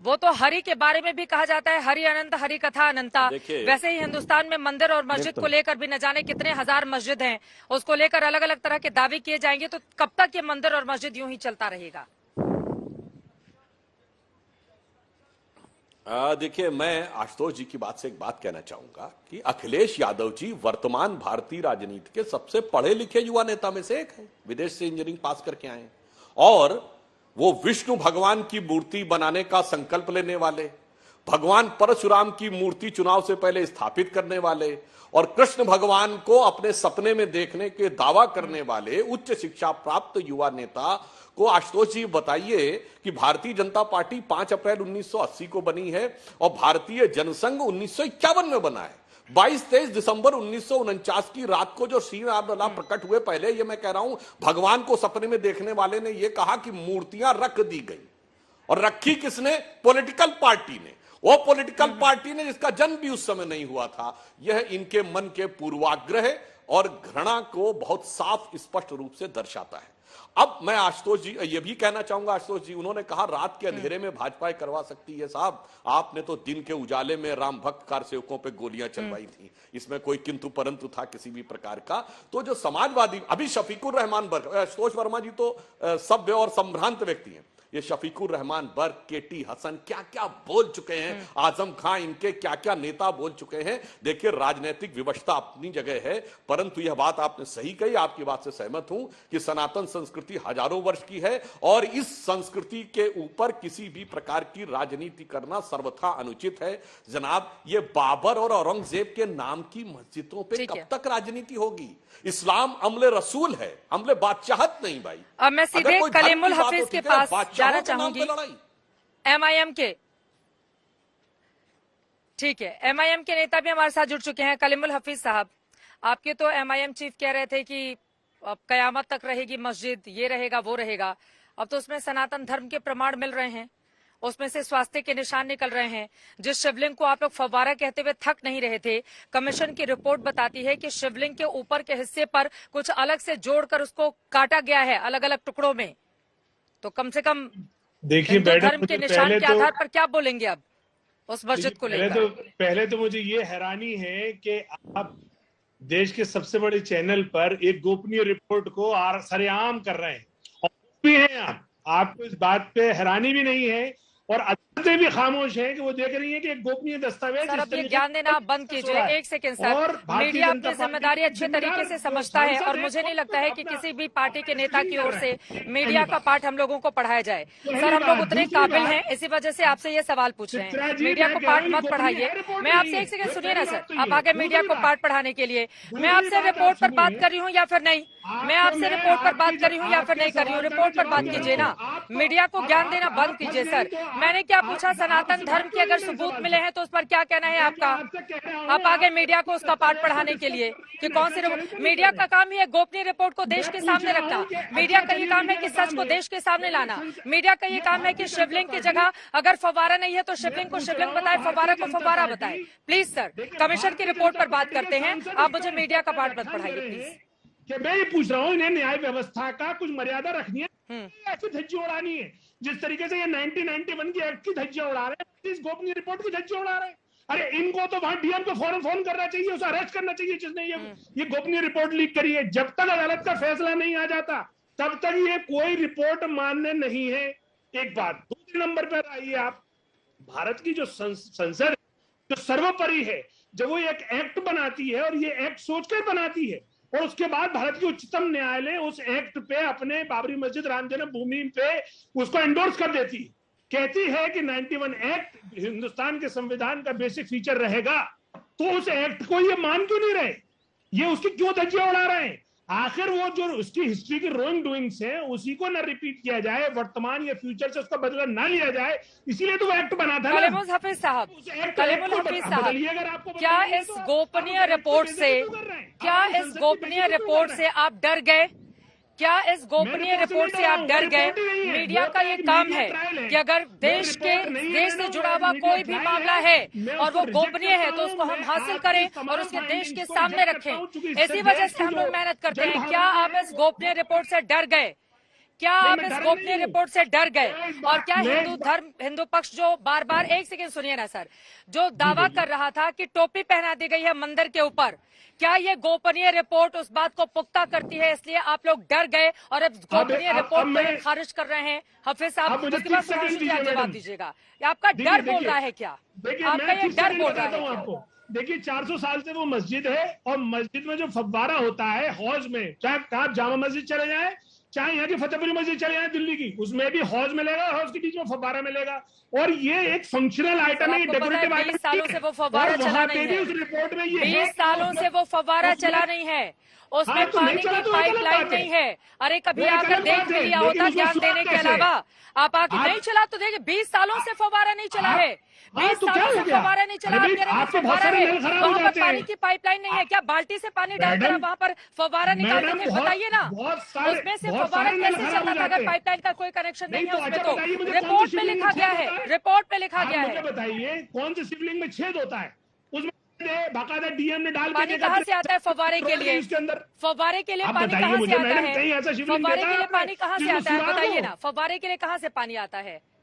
वो तो हरि के बारे में भी कहा जाता है, हरि अनंत हरि कथा अनंता। वैसे ही हिंदुस्तान में मंदिर और मस्जिद को लेकर भी न जाने कितने हजार मस्जिद हैं, उसको लेकर अलग अलग तरह के दावे किए जाएंगे, तो कब तक ये मंदिर और मस्जिद यूं ही चलता रहेगा? देखिए, मैं आशुतोष जी की बात से एक बात कहना चाहूंगा कि अखिलेश यादव जी वर्तमान भारतीय राजनीति के सबसे पढ़े लिखे युवा नेता में से एक है। विदेश से इंजीनियरिंग पास करके आए और वो विष्णु भगवान की मूर्ति बनाने का संकल्प लेने वाले, भगवान परशुराम की मूर्ति चुनाव से पहले स्थापित करने वाले और कृष्ण भगवान को अपने सपने में देखने के दावा करने वाले उच्च शिक्षा प्राप्त युवा नेता को आशुतोष जी बताइए कि भारतीय जनता पार्टी 5 अप्रैल 1980 को बनी है और भारतीय जनसंघ 1951 में बना है। 22-23 दिसंबर 1949 की रात को जो श्री रामलला प्रकट हुए, पहले ये मैं कह रहा हूं, भगवान को सपने में देखने वाले ने यह कहा कि मूर्तियां रख दी गई, और रखी किसने? पॉलिटिकल पार्टी ने। वो पॉलिटिकल पार्टी ने जिसका जन्म भी उस समय नहीं हुआ था। यह इनके मन के पूर्वाग्रह और घृणा को बहुत साफ स्पष्ट रूप से दर्शाता है। अब मैं आशुतोष जी ये भी कहना चाहूंगा, आशुतोष जी, उन्होंने कहा रात के अंधेरे में भाजपा करवा सकती है। साहब, आपने तो दिन के उजाले में राम भक्त कार सेवकों पे गोलियां चलवाई थी, इसमें कोई किंतु परंतु था किसी भी प्रकार का? तो जो समाजवादी, अभी शफीकुर रहमान बर्ग, आशुतोष वर्मा जी तो सभ्य और संभ्रांत व्यक्ति हैं, ये शफीकुर रहमान बर्ग, केटी हसन क्या क्या बोल चुके हैं, आजम खां, इनके क्या क्या नेता बोल चुके हैं। देखिए, राजनीतिक विवशता अपनी जगह है, परंतु यह बात आपने सही कही, आपकी बात से सहमत हूं कि सनातन संस्कृति हजारों वर्ष की है और इस संस्कृति के ऊपर किसी भी प्रकार की राजनीति करना सर्वथा अनुचित है। जनाब, ये बाबर और औरंगजेब के नाम की मस्जिदों पे कब तक राजनीति होगी? इस्लाम अमले रसूल है, अमले बादशाहत नहीं भाई। अब मैं सीधे कलीमुल हफीज के पास जाना चाहूंगी, एमआईएम के, ठीक है, एमआईएम के नेता भी हमारे साथ जुड़ चुके हैं। कलीमुल हफीज साहब, आपके तो एमआईएम चीफ कह रहे थे कि अब कयामत तक रहेगी मस्जिद, ये रहेगा वो रहेगा। अब तो उसमें सनातन धर्म के प्रमाण मिल रहे हैं, उसमें से स्वास्थ्य के निशान निकल रहे हैं। जिस शिवलिंग को आप लोग फव्वारा कहते हुए थक नहीं रहे थे, कमीशन की रिपोर्ट बताती है कि शिवलिंग के ऊपर के हिस्से पर कुछ अलग से जोड़कर उसको काटा गया है अलग अलग टुकड़ों में। तो कम से कम देखिए, धर्म के निशान के आधार पर क्या बोलेंगे अब उस मस्जिद को लेकर? पहले तो मुझे ये हैरानी है कि आप देश के सबसे बड़े चैनल पर एक गोपनीय रिपोर्ट को सरेआम कर रहे हैं और भी हैं आपको इस बात पे हैरानी भी नहीं है और अदालतें भी खामोश है कि वो देख रही है कि एक गोपनीय दस्तावेज। सर, अब ये ज्ञान देना बंद कीजिए, एक सेकंड सर। मीडिया अपनी जिम्मेदारी अच्छे तरीके से समझता है और मुझे नहीं लगता है कि किसी भी पार्टी के नेता की ओर से मीडिया का पाठ हम लोगों को पढ़ाया जाए। सर, हम लोग उतने काबिल हैं, इसी वजह से आपसे ये सवाल पूछ रहे हैं। मीडिया को पाठ मत पढ़ाइए। मैं आपसे एक सेकंड सुनिए ना सर, आप आगे मीडिया को पाठ पढ़ाने के लिए, मैं आपसे रिपोर्ट पर बात कर रही हूँ या फिर नहीं? मैं आपसे रिपोर्ट पर बात कर रही हूँ या फिर नहीं कर रही हूँ? रिपोर्ट पर बात कीजिए ना, मीडिया को ज्ञान देना बंद कीजिए। सर, मैंने क्या पूछा? सनातन धर्म के अगर सबूत मिले हैं तो उस पर क्या कहना है आपका? आप आगे मीडिया को उसका पाठ पढ़ाने के लिए कि कौन सी मीडिया का काम ही है गोपनीय रिपोर्ट को देश के सामने रखना। मीडिया का ये काम है कि सच को देश के सामने लाना। मीडिया का ये काम है कि शिवलिंग की जगह अगर फव्वारा नहीं है तो शिवलिंग को शिवलिंग बताए, फव्वारा को फव्वारा बताए। प्लीज सर, कमीशन की रिपोर्ट पर बात करते हैं, आप मुझे मीडिया का पाठ मत पढ़ाइए प्लीज। कि मैं ये पूछ रहा हूँ, इन्हें न्याय व्यवस्था का कुछ मर्यादा रखनी है, ऐसी धज्जी उड़ानी है जिस तरीके से ये 1991 की एक्ट की धज्जियां उड़ा रहे हैं, इस गोपनीय रिपोर्ट की धज्जियां उड़ा रहे हैं। अरे इनको तो वहां डीएम को फौरन फोन करना चाहिए, उसे अरेस्ट करना चाहिए जिसने ये गोपनीय रिपोर्ट लीक करी है। जब तक अदालत का फैसला नहीं आ जाता तब तक ये कोई रिपोर्ट मान्य नहीं है। एक बात। दूसरे नंबर पर आइए आप, भारत की जो संसद जो सर्वोपरि है, जब वो एक एक्ट बनाती है और ये एक्ट सोचकर बनाती है और उसके बाद भारत की उच्चतम न्यायालय उस एक्ट पे अपने बाबरी मस्जिद राम जन्म भूमि पे उसको एंडोर्स कर देती है, कहती है कि 91 एक्ट हिंदुस्तान के संविधान का बेसिक फीचर रहेगा, तो उस एक्ट को ये मान क्यों नहीं रहे? ये उसकी क्यों धज्जियां उड़ा रहे हैं? आखिर वो जो उसकी हिस्ट्री की रोइंग डूइंग्स है उसी को ना रिपीट किया जाए, वर्तमान या फ्यूचर से उसका बदला ना लिया जाए, इसीलिए तो वो एक्ट बना था। कलीमुल हफीज साहब, कलीमुल हफीज साहब, क्या इस गोपनीय रिपोर्ट से आप डर गए? क्या इस गोपनीय रिपोर्ट से आप डर गए? मीडिया का ये काम है कि अगर देश से जुड़ा हुआ कोई भी मामला है और वो गोपनीय है तो उसको हम हासिल करें और उसके देश के सामने रखें। इसी वजह से हम लोग मेहनत करते हैं। क्या आप इस गोपनीय रिपोर्ट से डर गए क्या नहीं, आप मैं इस डरा गोपनीय नहीं हूं। रिपोर्ट से डर गए? मैं इस और बात- क्या मैं हिंदू इस धर्म, हिंदू पक्ष जो बार बार, एक सेकंड सुनिए ना सर, जो दावा बोलिए। कर रहा था कि टोपी पहना दी गई है मंदिर के ऊपर, क्या ये गोपनीय रिपोर्ट उस बात को पुख्ता करती है, इसलिए आप लोग डर गए और अब गोपनीय रिपोर्ट को ये खारिज कर रहे हैं? हाफिज साहब, आप मुझे उसके बाद 30 सेकंड सुधांशु जी आप दीजिए, जवाब मैडम। दीजिएगा। ये आपका देखिए, डर बोल देखिए, रहा है क्या? देखिए, आपका मैं ये 30 डर सेकंड बोल रहा बताता है हूं क्या? आपको। देखिए, 400 साल से वो मस्जिद है, और मस्जिद में जो फव्वारा होता है हौज में, चाहे आप जामा मस्जिद चले जाए, चाहे यहाँ की फतेहपुरी मस्जिद चले जाए दिल्ली की, उसमें भी हौज मिलेगा, हौज के बीच में फव्वारा मिलेगा। और ये एक फंक्शनल आइटम है, आपको पता है डेकोरेटिव 20 आइटम सालों से वो फव्वारा चला वहां नहीं पे भी है। उस रिपोर्ट में ये 20 सालों से वो फव्वारा चला नहीं है, उसमें हाँ, तो नहीं पानी चला की तो एक अलग पाइपलाइन बात है। नहीं है। अरे कभी वो एक आकर अलग देख बात भी है, लिया लेकिन होता उसमें ज्ञान स्वाद देने के कैसे? अलावा। आप आके आप- नहीं चला तो देखिए 20 सालों से फव्वारा नहीं चला है। 20 तो क्या सालों हो से गया? फव्वारा नहीं चला। अरे आप भाई, कह रहे हैं आपके बहुत फव्वारा सारे है, नल खराब हो वहां पर जाते पानी हैं। की पाइपलाइन नहीं है क्या? बाल्टी से पानी डालकर मैडम, आप वहां पर फव्वारा निकालते मैडम, थे? बहुत- बताइए ना, बहुत सारे- उसमें से बहुत फव्वारा सारे नल कैसे खराब हो चलता था जाते अगर हैं। पाइपलाइन का कोई कनेक्शन नहीं नहीं है तो उसमें? अच्छा तो बताइए मुझे, कौन रिपोर्ट सी में शिवलिंग लिखा में गया छेद है, होता है? रिपोर्ट में लिखा आप गया मुझे है। बताइए, कौन से शिवलिंग में छेद होता है? उसमें बाकायदा डीएम ने डाल के पानी देखा कहाँ से आता है फव्वारे के लिए? इसके अंदर। फव्वारे के लिए आप पानी बताइए कहाँ से मुझे, आता मैडम, है? कहीं ऐसा शिवलिंग फव्वारे देखा के है लिए आपने पानी कहाँ से जिसमें आता है? सुराग बताइए हो? ना, फव्वारे के लिए कहाँ से पानी आता है?